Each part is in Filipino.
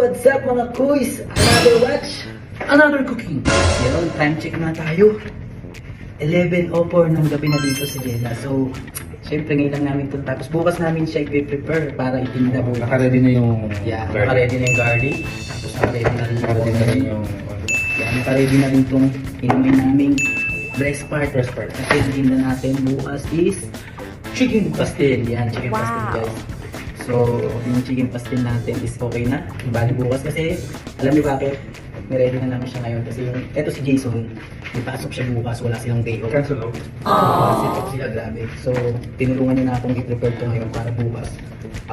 what's up mga kuys? Another watch, another cooking. Yun, time check na tayo. 11:04 ng gabi na dito sa Jeddah. So, syempre ngayon lang namin ito. Tapos bukas namin siya i-prepare para itinda bukas. Naka-ready na yung naka-ready na yung garlic. Tapos naka-ready na rin yung naka-ready na rin itong inumin naming breast part. Kasi yung tinda natin bukas is chicken pastel. Yan, chicken pastel guys. So, yung chicken pastel natin is okay na. Bali bukas kasi, alam niyo bakit? May ready na namin siya ngayon kasi yung, eto si Jason, ipasok siya bukas, wala silang day off. cancel out. Kasi top sila, grabe. So, tinulungan niya na akong i-prepare to ngayon para bukas.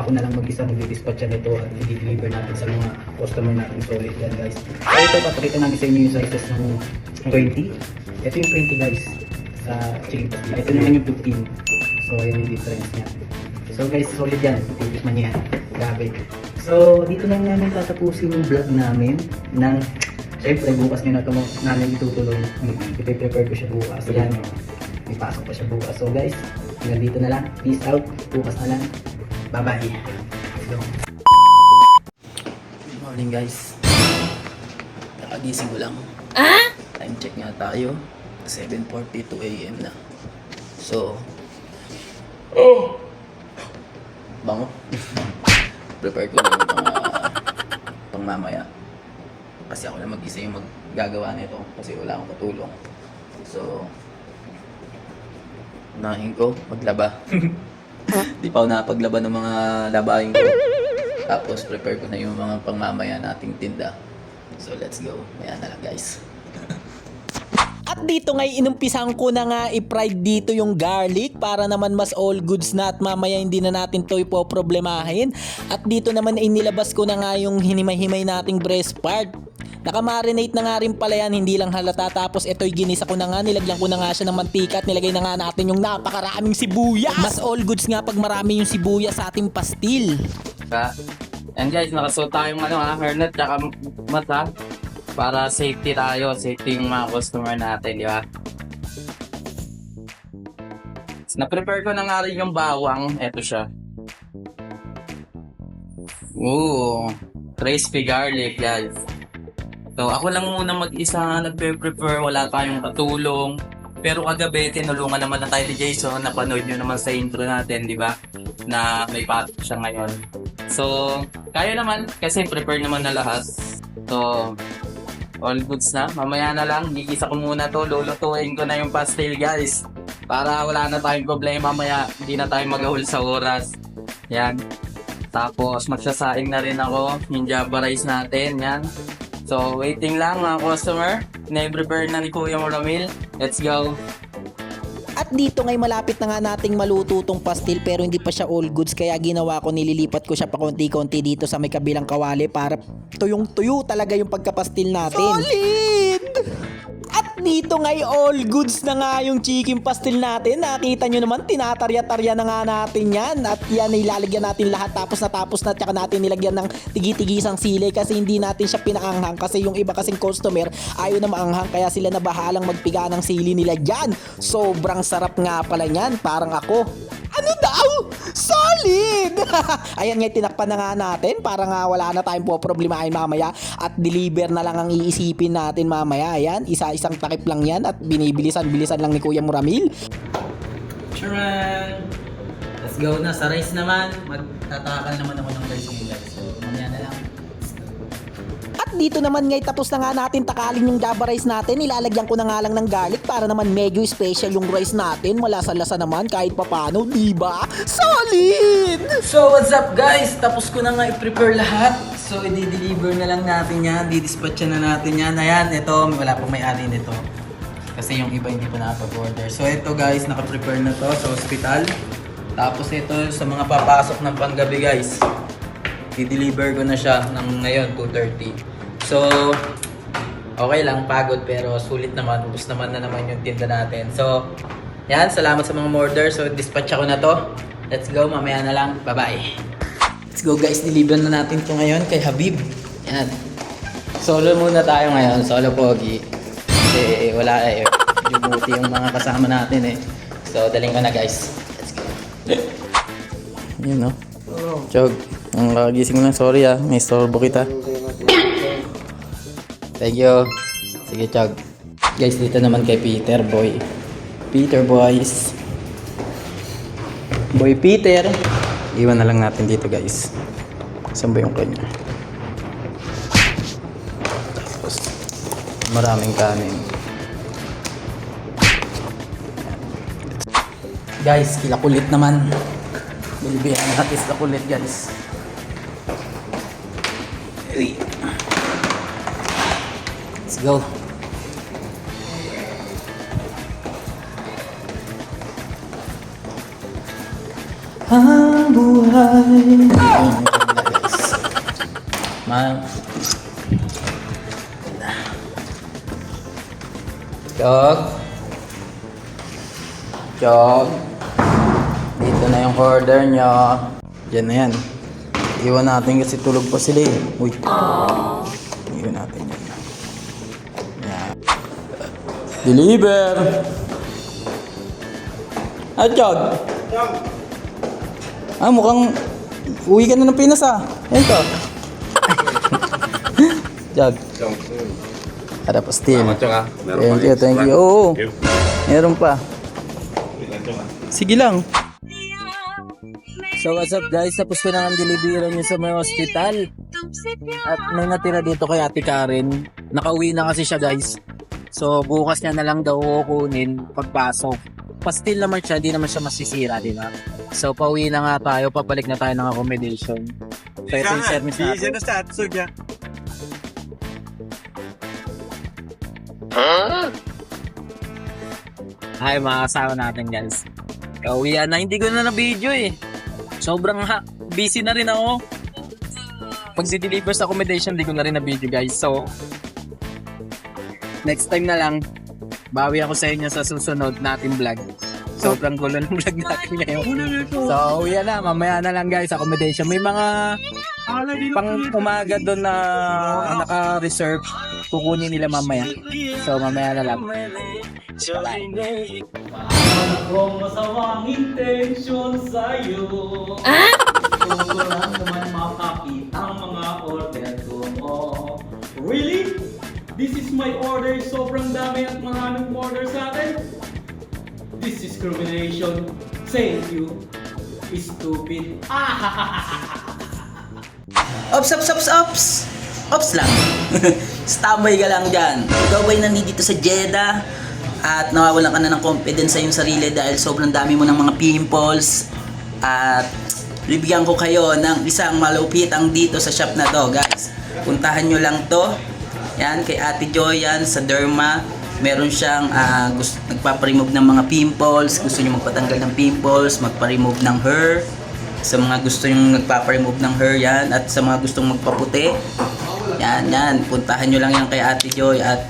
Ako na lang mag-isa mag-dispatch siya nito at i-deliver natin sa mga customer natin solid yan guys. So, ito, papakita namin sa inyo yung sizes ng 20. Ito yung 20 guys, sa chicken pastel. Ito naman yung 15. So, yun yung difference niya. So guys, solid yan. Titikman niya yan. Grabe. So, dito lang namin tatapusin yung vlog namin ng, syempre bukas nyo na ito namin itutuloy. Ipe-prepare ko siya bukas. Yan. Ipasok ko siya bukas. So guys, hanggang dito na lang. Peace out. Bukas na lang. Bye-bye. Let's go. Good morning guys. Nakagising ko lang. Time check nga tayo. 7:42 AM na. So, bango. Prepare ko na yung mga pang mamaya. Kasi ako na mag-isa yung maggagawa nito kasi wala akong katulong. So, unahin ko maglaba. Di pa ako napaglaba ng mga labahin ko. Tapos prepare ko na yung mga pang mamaya nating tinda. So, let's go. Maya na lang guys. At dito ngay inumpisan ko na nga i-fried dito yung garlic para naman mas all goods na at mamaya hindi na natin to ipoproblemahin. At dito naman ay nilabas ko na nga yung hinimay-himay nating breast part. Nakamarinate na nga rin pala yan, hindi lang halata. Tapos ito'y ginisa ko na nga, nilagyan ko na nga siya ng mantika at nilagay na nga natin yung napakaraming sibuyas. Mas all goods nga pag marami yung sibuyas sa ating pastil. And guys, nakasuot tayong hairnet tsaka mata para safety tayo, safety yung mga customer natin, di ba? So, na-prepare ko na nga rin yung bawang, eto siya. Ooh, crispy garlic guys. So ako lang muna mag-isa nagpe-prepare, wala tayong katulong. Pero kagabi, tinulungan naman na tayo ni Jason, napanood nyo naman sa intro natin, di ba? Na may patok siya ngayon. So, kaya naman, kasi prepare naman na lahat. So, all goods na. Mamaya na lang, gigisa ko muna to, lulutuin ko na yung pastel guys. Para wala na tayong problema, mamaya hindi na tayo mag-ahol sa oras. Yan. Tapos, magsasaing na rin ako, yung java rice natin, yan. So, waiting lang mga customer. Na-prepare na ni Kuya Ramil. Let's go. At dito ngay malapit na nga nating maluto tong pastil pero hindi pa siya all goods kaya ginawa ko nililipat ko siya pa konti-konti dito sa may kabilang kawali para tuyong-tuyo talaga yung pagkapastil natin. Solid! At dito ngay all goods na nga yung chicken pastil natin. Nakita nyo naman, tinatarya-tarya na nga natin yan. At yan, ilalagyan natin lahat tapos na tsaka natin nilagyan ng tigi-tigisang sili kasi hindi natin siya pinaanghang kasi yung iba kasing customer ayaw na maanghang kaya sila na bahalang magpiga ng sili nila dyan. Sobrang sarap nga pala yan, parang ako. Ano daw? Solid! Ayan nga, tinakpan na nga natin para nga wala na tayong poproblemahin mamaya at deliver na lang ang iisipin natin mamaya. Ayan, isa-isang takip lang yan at binibilisan-bilisan lang ni Kuya Muramil. Sure man. Let's go na. Sa rice naman, magtatakal naman ako ng rice ngayon guys. So, mamaya na lang. At dito naman ngay tapos na nga natin takalin yung java rice natin. Ilalagyan ko na nga lang ng garlic para naman medyo special yung rice natin. Malasa-lasa naman kahit papano, diba? Solid! So what's up guys? Tapos ko na nga i-prepare lahat. So i-deliver na lang natin yan. Di-dispatch na natin yan. Ayan, ito. Wala pang may-ari nito. Kasi yung iba hindi pa nakapag-order. So ito guys, naka-prepare na to sa hospital. Tapos ito sa mga papasok ng panggabi guys. I-deliver ko na siya ng ngayon, 2:30. So, okay lang, pagod pero sulit naman. Ubus naman na naman yung tinda natin. So, yan, salamat sa mga order. So, dispatch ako na to. Let's go, mamaya na lang. Bye-bye. Let's go guys, deliver na natin to ngayon kay Habib. Yan. Solo muna tayo ngayon, solo pogi. Kasi wala medyo buti yung mga kasama natin eh. So, daling ko na guys. Let's go. Yun no? Chog. Ang kagising mo lang, sorry may storbo kita. Thank you. Sige, Chag. Guys, dito naman kay Peter Boy. Peter Boys. Boy Peter. Iwan na lang natin dito, guys. Saan ba yung kanya? Tapos, maraming kanin. Guys, kilakulit naman. Bilibihan natin sa kulit, guys. Uy. Let's go. Ang buhay. Chog. Chog. Dito na yung order nyo. Yan na yan. Iwan natin kasi tulog pa sila eh. Uy. Iwan natin yan. Yan. Deliver! Chog. Mukhang uwi ka na ng Pinas Yan ka. Chog. Ada pastil. Thank you. Oo. Meron pa. Sige lang. So what's up guys, tapos ko na ang delivery nyo sa mga hospital. At may natira dito kay Ate Karen. Nakauwi na kasi siya guys. So bukas niya na lang daw kukunin pagpasok. Pastil naman siya, di naman siya masisira, di ba? So pauwi na nga tayo, papalik na tayo ng accommodation. So ito yung service natin. Hi mga kasama natin guys. Kauwian na, hindi ko na na-video eh. Sobrang busy na rin ako. Pag si-deliver sa accommodation, hindi ko na rin na-video guys. So, next time na lang, bawi ako sa inyo sa susunod natin vlog. Sobrang gulo ng vlog natin ngayon. So, uwi na. Mamaya na lang guys, accommodation. May mga pang umaga doon na naka-reserve. Kukunin nila mamaya. So, mamaya na lang. Kung masamang intensyon sa'yo Gusto ko lang naman makakit ang mga order ko. Really? This is my order, sobrang dami at maraming order sa atin. This is discrimination. Thank you, stupid. Ops! Ops lang. Standby ka lang dyan. Ikaw ba'y nandito sa Jeddah at nawawalan ka na ng confidence sa iyong sarili dahil sobrang dami mo ng mga pimples, at bibigyan ko kayo ng isang malupitang dito sa shop na to guys. Puntahan nyo lang to. Yan, kay Ate Joy yan sa Derma. Meron siyang nagpaparemove ng mga pimples. Gusto nyo magpatanggal ng pimples, magpa-remove ng hair. Sa mga gusto yung nagpaparemove ng hair yan, at sa mga gustong magpaputi, yan, puntahan nyo lang yan kay Ate Joy, at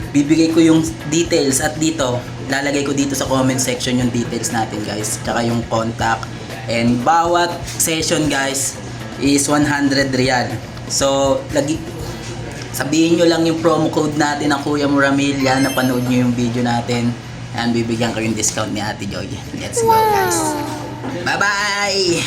bibigay ko yung details, at dito lalagay ko dito sa comment section yung details natin guys, tsaka yung contact, and bawat session guys is 100 riyal. So sabihin nyo lang yung promo code natin ng Kuya Muramilla na panood nyo yung video natin, and bibigyan ko yung discount ni Ate Joy. Let's go guys, bye bye.